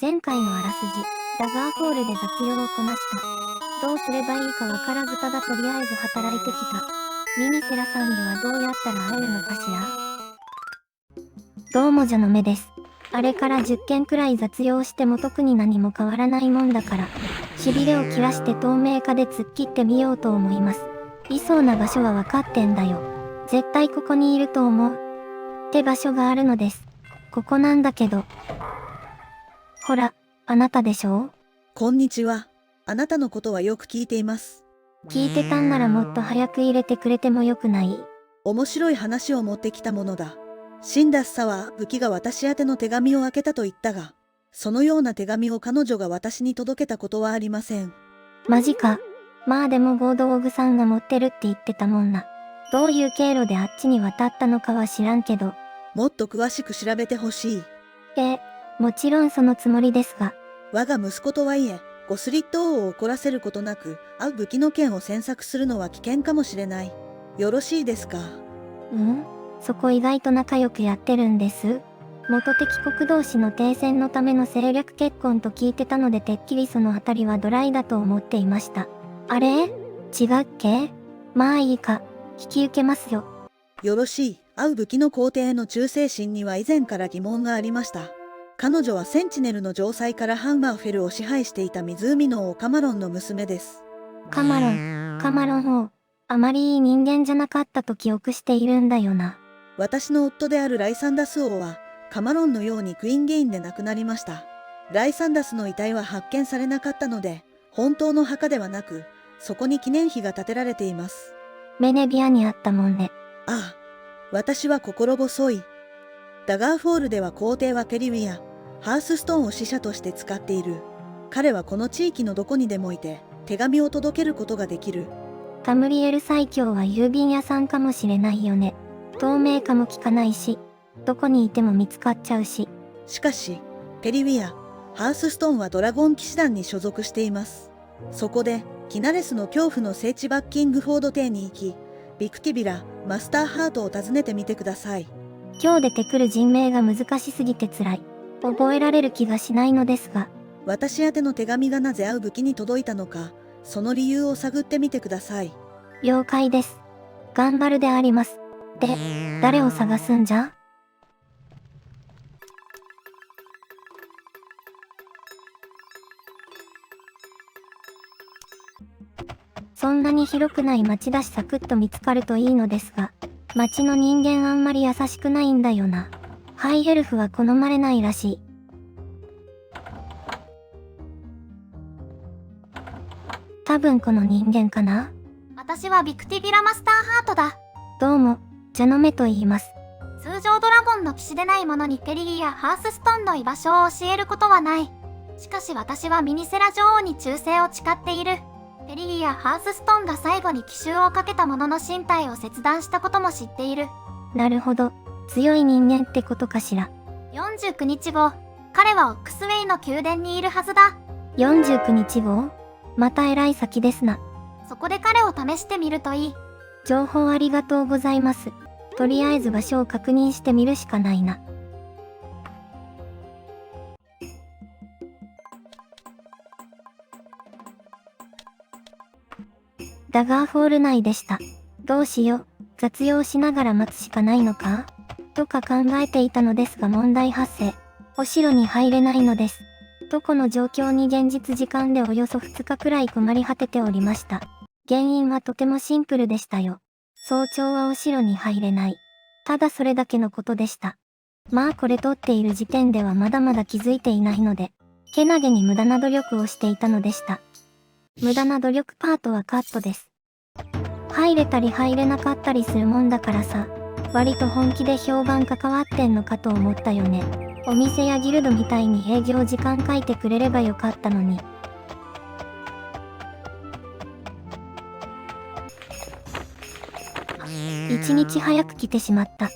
前回のあらすじ、ダガーホールで雑用をこなした。どうすればいいかわからずただとりあえず働いてきた。ミニセラさんにはどうやったら会えるのかしら。どうもじゃの目です。あれから10件くらい雑用しても特に何も変わらないもんだから、痺れを切らして透明化で突っ切ってみようと思います。いそうな場所はわかってんだよ。絶対ここにいると思う。って場所があるのです。ここなんだけど。ほら、あなたでしょ？こんにちは。あなたのことはよく聞いています。聞いてたんならもっと早く入れてくれてもよくない？面白い話を持ってきたものだ。シンダッサは武器が私宛ての手紙を開けたと言ったが、そのような手紙を彼女が私に届けたことはありません。マジか。まあでも合同具さんが持ってるって言ってたもんな。どういう経路であっちに渡ったのかは知らんけど。もっと詳しく調べてほしい。もちろんそのつもりですが。我が息子とはいえ、ゴスリット王を怒らせることなく、会う武器の件を詮索するのは危険かもしれない。よろしいですか？そこ意外と仲良くやってるんです。元敵国同士の停戦のための政略結婚と聞いてたのでてっきりそのあたりはドライだと思っていました。あれ？違うっけ？まあいいか。引き受けますよ。よろしい。会う武器の皇帝への忠誠心には以前から疑問がありました。彼女はセンチネルの城塞からハンマーフェルを支配していた湖の王カマロンの娘です。カマロン王。あまりいい人間じゃなかったと記憶しているんだよな。私の夫であるライサンダス王は、カマロンのようにクイーンゲインで亡くなりました。ライサンダスの遺体は発見されなかったので、本当の墓ではなく、そこに記念碑が建てられています。メネビアにあったもんね。ああ、私は心細い。ダガーフォールでは皇帝はペリウィア、ハースストーンを使者として使っている。彼はこの地域のどこにでもいて、手紙を届けることができる。タムリエル最強は郵便屋さんかもしれないよね。透明化も効かないし、どこにいても見つかっちゃうし。しかし、ペリウィア、ハースストーンはドラゴン騎士団に所属しています。そこで、キナレスの恐怖の聖地バッキングフォード邸に行き、ビクティビラ、マスターハートを訪ねてみてください。今日出てくる人名が難しすぎて辛い。覚えられる気がしないのですが。私宛ての手紙がなぜ会う武器に届いたのか、その理由を探ってみてください。了解です。頑張るであります。で、誰を探すんじゃ？そんなに広くない町だしサクッと見つかるといいのですが、町の人間あんまり優しくないんだよな。ハイエルフは好まれないらしい。多分この人間かな？私はビクティビラマスターハートだ。どうも、ジャノメと言います。通常ドラゴンの騎士でない者にペリリやハースストーンの居場所を教えることはない。しかし私はミニセラ女王に忠誠を誓っている。ペリリやハースストーンが最後に奇襲をかけた者の身体を切断したことも知っている。なるほど、強い人間ってことかしら。49日後、彼はオックスウェイの宮殿にいるはずだ。49日後？また偉い先ですな。そこで彼を試してみるといい。情報ありがとうございます。とりあえず場所を確認してみるしかないな。ダガーホール内でした。どうしよう、雑用しながら待つしかないのかとか考えていたのですが問題発生。お城に入れないのです。とこの状況に現実時間でおよそ2日くらい困り果てておりました。原因はとてもシンプルでしたよ。早朝はお城に入れない。ただそれだけのことでした。まあこれ撮っている時点ではまだまだ気づいていないので、けなげに無駄な努力をしていたのでした。無駄な努力パートはカットです。入れたり入れなかったりするもんだからさ、割と本気で評判関わってんのかと思ったよね。お店やギルドみたいに営業時間書いてくれればよかったのに。一日早く来てしまった。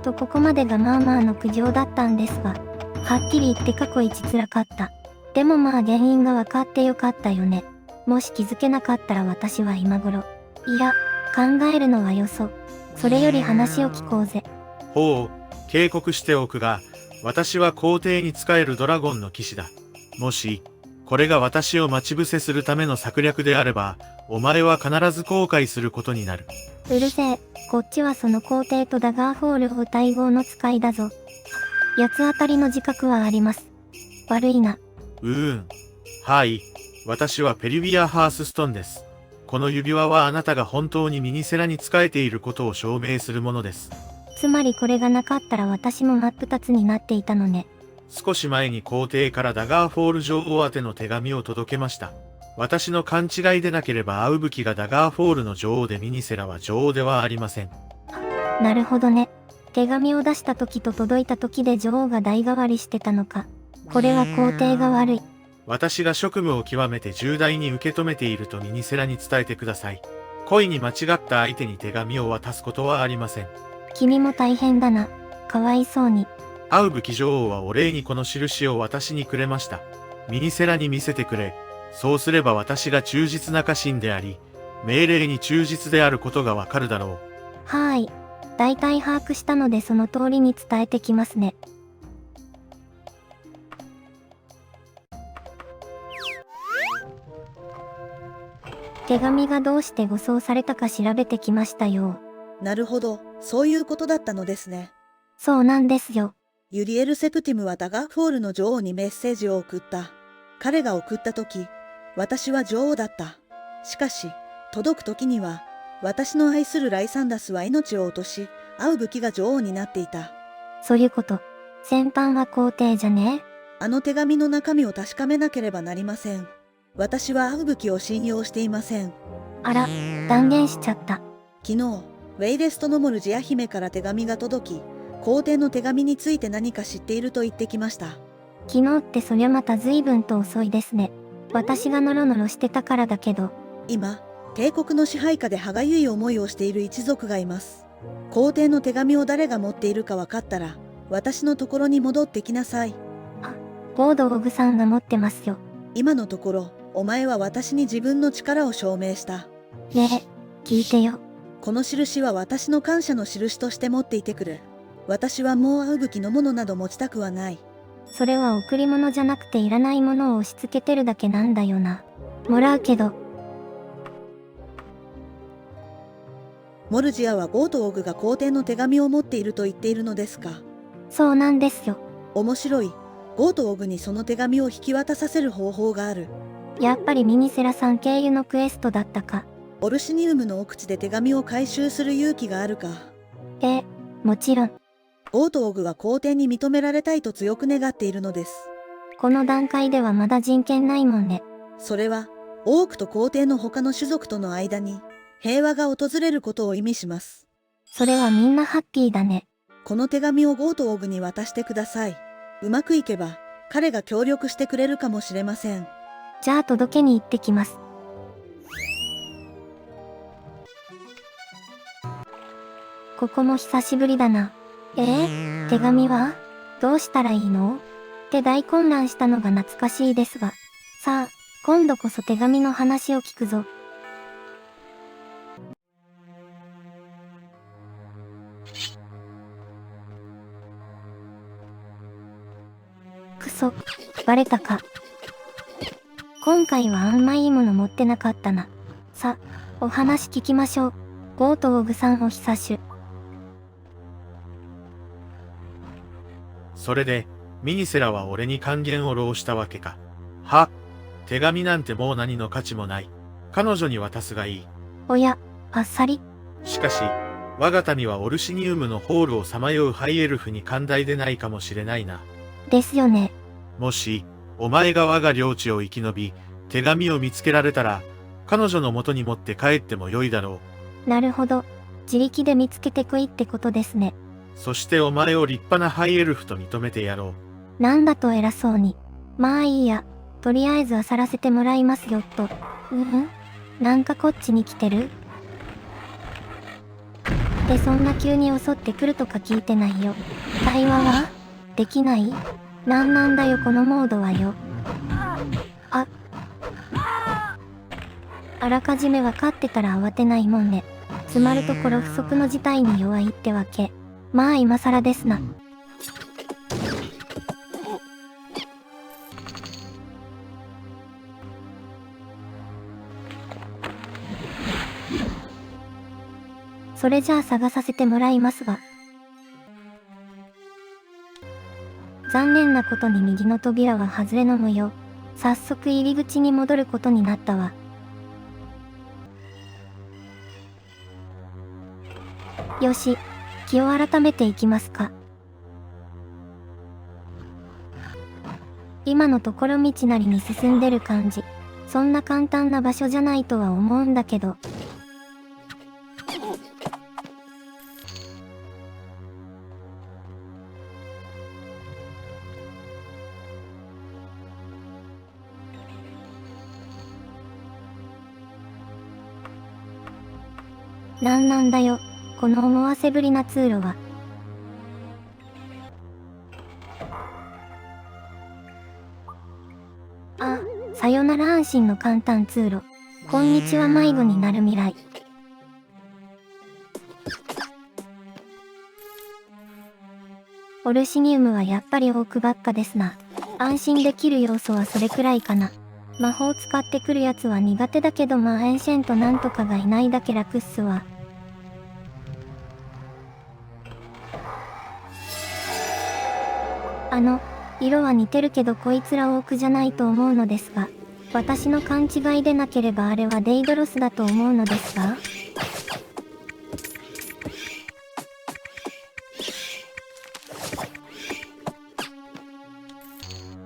とここまでがまあまあの苦情だったんですが、はっきり言って過去一辛かった。でもまあ原因が分かってよかったよね。もし気づけなかったら私は今頃。いや、考えるのはよそ。それより話を聞こうぜ。ほう、警告しておくが、私は皇帝に仕えるドラゴンの騎士だ。もし、これが私を待ち伏せするための策略であれば、お前は必ず後悔することになる。うるせえ、こっちはその皇帝とダガーフォールを対合の使いだぞ。八つ当たりの自覚はあります。悪いな。はい。私はペリウィア・ハースストンです。この指輪はあなたが本当にミニセラに仕えていることを証明するものです。つまりこれがなかったら私も真っ二つになっていたのね。少し前に皇帝からダガーフォール女王宛ての手紙を届けました。私の勘違いでなければアウブキがダガーフォールの女王でミニセラは女王ではありません。なるほどね。手紙を出した時と届いた時で女王が代替わりしてたのか。これは皇帝が悪い。私が職務を極めて重大に受け止めているとミニセラに伝えてください。恋に間違った相手に手紙を渡すことはありません。君も大変だな。かわいそうに。アウブキ女王はお礼にこの印を私にくれました。ミニセラに見せてくれ。そうすれば私が忠実な家臣であり、命令に忠実であることがわかるだろう。はーい。大体把握したのでその通りに伝えてきますね。手紙がどうして護送されたか調べてきましたよ。なるほど、そういうことだったのですね。そうなんですよ。ユリエル・セプティムはダガーフォールの女王にメッセージを送った。彼が送った時、私は女王だった。しかし、届く時には、私の愛するライサンダスは命を落とし、アウブキが女王になっていた。そういうこと。先般は皇帝じゃね？あの手紙の中身を確かめなければなりません。私はアウブキを信用していません。あら、断言しちゃった。昨日、ウェイレストノモルジア姫から手紙が届き、皇帝の手紙について何か知っていると言ってきました。昨日ってそりゃまた随分と遅いですね。私がノロノロしてたからだけど。今、帝国の支配下で歯がゆい思いをしている一族がいます。皇帝の手紙を誰が持っているか分かったら、私のところに戻ってきなさい。ゴードオグさんが持ってますよ。今のところ、お前は私に自分の力を証明した。ねえ、聞いてよ。この印は私の感謝の印として持っていてくれ。私はもうアウブキのものなど持ちたくはない。それは贈り物じゃなくていらないものを押し付けてるだけなんだよな。もらうけど。モルジアはゴートオグが皇帝の手紙を持っていると言っているのですか？そうなんですよ。面白い。ゴートオグにその手紙を引き渡させる方法がある。やっぱりミニセラさん経由のクエストだったか。オルシニウムの奥地で手紙を回収する勇気があるか？もちろん。ゴートオグは皇帝に認められたいと強く願っているのです。この段階ではまだ人権ないもんね。それは、オークと皇帝の他の種族との間に、平和が訪れることを意味します。それはみんなハッピーだね。この手紙をゴートオグに渡してください。うまくいけば、彼が協力してくれるかもしれません。じゃあ届けに行ってきます。ここも久しぶりだな。手紙は？どうしたらいいの？って大混乱したのが懐かしいですが。さあ、今度こそ手紙の話を聞くぞ。くそ、バレたか。今回はあんまいいもの持ってなかったな。さ、お話聞きましょう。ゴートオグさんお久しゅ。それで、ミニセラは俺に還元を浪したわけか。は？手紙なんてもう何の価値もない。彼女に渡すがいい。おや、あっさり。しかし、我が民はオルシニウムのホールをさまようハイエルフに寛大でないかもしれないな。ですよね。もし、お前が我が領地を生き延び、手紙を見つけられたら、彼女の元に持って帰ってもよいだろう。なるほど。自力で見つけてこいってことですね。そしてお前を立派なハイエルフと認めてやろう。なんだと偉そうに。まあいいや。とりあえず漁らせてもらいますよと。なんかこっちに来てる？でそんな急に襲ってくるとか聞いてないよ。対話は？できない？なんだよこのモードはよ。あらかじめ分かってたら慌てないもんね。つまるところ不測の事態に弱いってわけ。まあ今更ですな。それじゃあ探させてもらいますわ。残念なことに右の扉は外れの模様。早速入り口に戻ることになったわ。よし、気を改めていきますか。今のところ道なりに進んでる感じ。そんな簡単な場所じゃないとは思うんだけど。なんだよ、この思わせぶりな通路は。あ、さよなら安心の簡単通路。こんにちは迷子になる未来。オルシニウムはやっぱり奥ばっかですな。安心できる要素はそれくらいかな。魔法使ってくるやつは苦手だけどエンシェントなんとかがいないだけ楽っすわ。色は似てるけどこいつらオークじゃないと思うのですが、私の勘違いでなければあれはデイドロスだと思うのですが。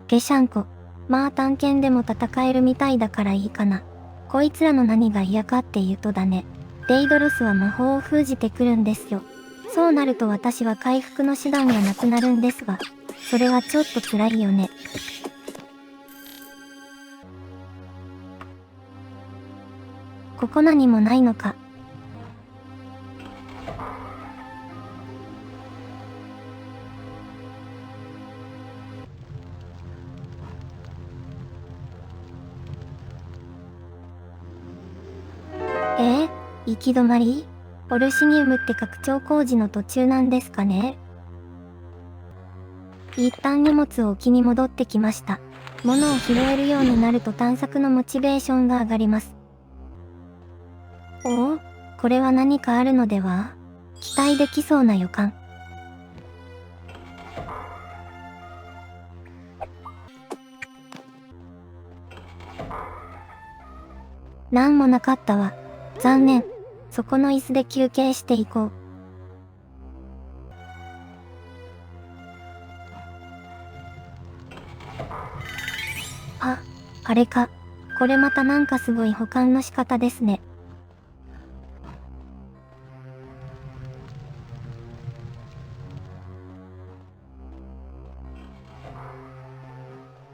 ゲシャンコ。まあ探検でも戦えるみたいだからいいかな。こいつらの何が嫌かっていうとだね。デイドロスは魔法を封じてくるんですよ。そうなると私は回復の手段がなくなるんですが、それはちょっと辛いよね。ここ何もないのか。行き止まり？オルシニウムって拡張工事の途中なんですかね？一旦荷物を置きに戻ってきました。物を拾えるようになると探索のモチベーションが上がります。おお、これは何かあるのでは？期待できそうな予感。なんもなかったわ。残念。そこの椅子で休憩していこう。あれか。これまたなんかすごい保管の仕方ですね。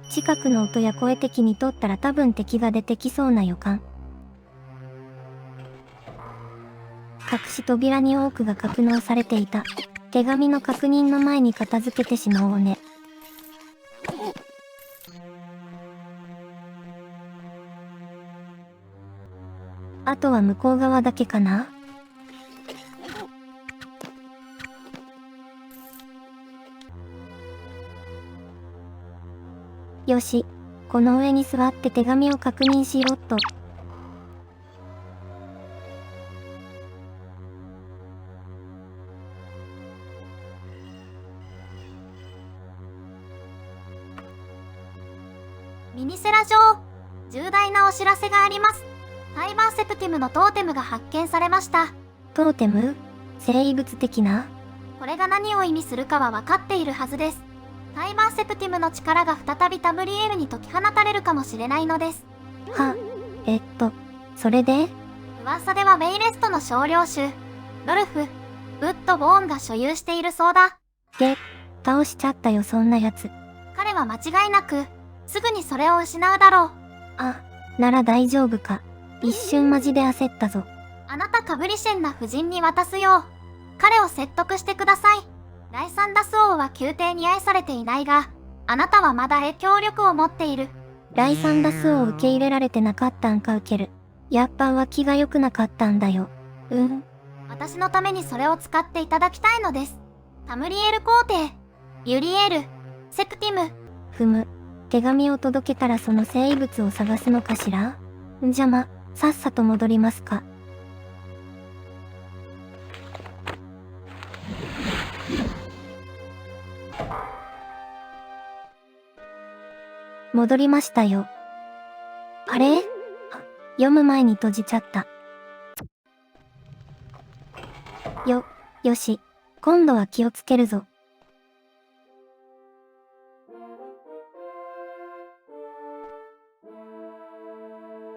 近くの音や声的にとったら多分敵が出てきそうな予感。隠し扉に多くが格納されていた。手紙の確認の前に片付けてしまおうね。あとは向こう側だけかな？よし、この上に座って手紙を確認しよっと。ミニセラ女王、重大なお知らせがあります。ファイバーセプティムのトーテムが発見されました。トーテム？生物的な？これが何を意味するかは分かっているはずです。ファイバーセプティムの力が再びタブリエルに解き放たれるかもしれないのです。それで？噂ではメイレストの少量種、ドルフ、ウッド・ボーンが所有しているそうだ。倒しちゃったよそんなやつ。彼は間違いなく、すぐにそれを失うだろう。なら大丈夫か。一瞬マジで焦ったぞ。あなたカブリシェンな夫人に渡すよう、彼を説得してください。ライサンダス王は宮廷に愛されていないが、あなたはまだ影響力を持っている。ライサンダス王受け入れられてなかったんか受ける。やっぱ浮気が良くなかったんだよ。私のためにそれを使っていただきたいのです。タムリエル皇帝、ユリエル、セプティム。手紙を届けたらその生物を探すのかしら？さっさと戻りますか。戻りましたよ。あれ？読む前に閉じちゃった。よし。今度は気をつけるぞ。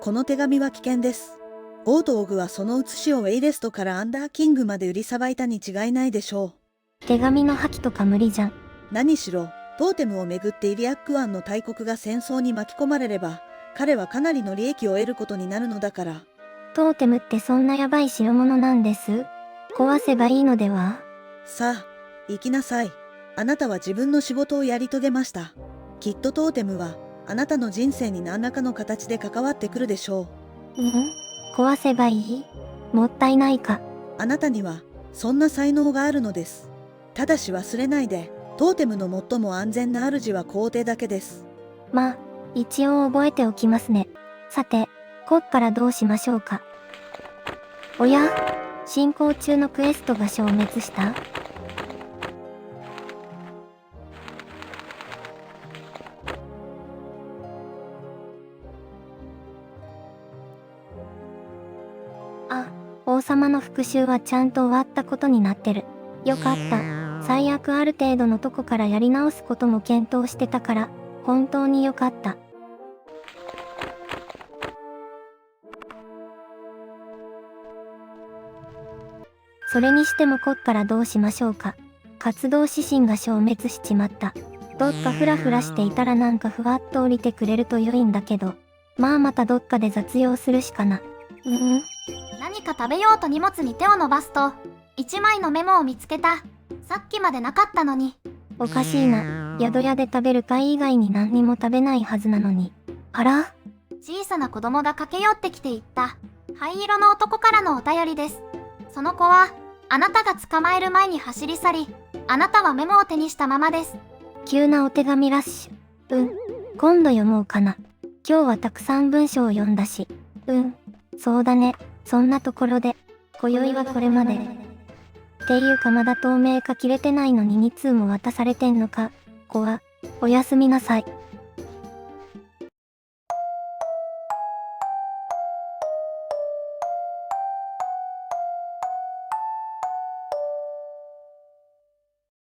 この手紙は危険です。ゴートオグはその写しをウェイレストからアンダーキングまで売りさばいたに違いないでしょう。手紙の破棄とか無理じゃん。何しろ、トーテムをめぐってイリアック湾の大国が戦争に巻き込まれれば、彼はかなりの利益を得ることになるのだから。トーテムってそんなヤバい代物なんです。壊せばいいのでは？さあ、行きなさい。あなたは自分の仕事をやり遂げました。きっとトーテムは、あなたの人生に何らかの形で関わってくるでしょう。壊せばいい？もったいないか。あなたには、そんな才能があるのです。ただし忘れないで、トーテムの最も安全な主は皇帝だけです。まあ、一応覚えておきますね。さて、こっからどうしましょうか。おや？進行中のクエストが消滅した？王様の復讐はちゃんと終わったことになってる。よかった。最悪ある程度のとこからやり直すことも検討してたから、本当によかった。それにしてもこっからどうしましょうか。活動指針が消滅しちまった。どっかフラフラしていたらなんかふわっと降りてくれると良いんだけど、まあまたどっかで雑用するしかな。何か食べようと荷物に手を伸ばすと、一枚のメモを見つけた。さっきまでなかったのに。おかしいな。宿屋で食べる貝以外に何にも食べないはずなのに。あら？小さな子供が駆け寄ってきて言った。灰色の男からのお便りです。その子は、あなたが捕まえる前に走り去り、あなたはメモを手にしたままです。急なお手紙ラッシュ。今度読もうかな。今日はたくさん文章を読んだし。そうだね。そんなところで、今宵はこれまで。っていうかまだ透明化切れてないのに2通も渡されてんのか。おやすみなさい。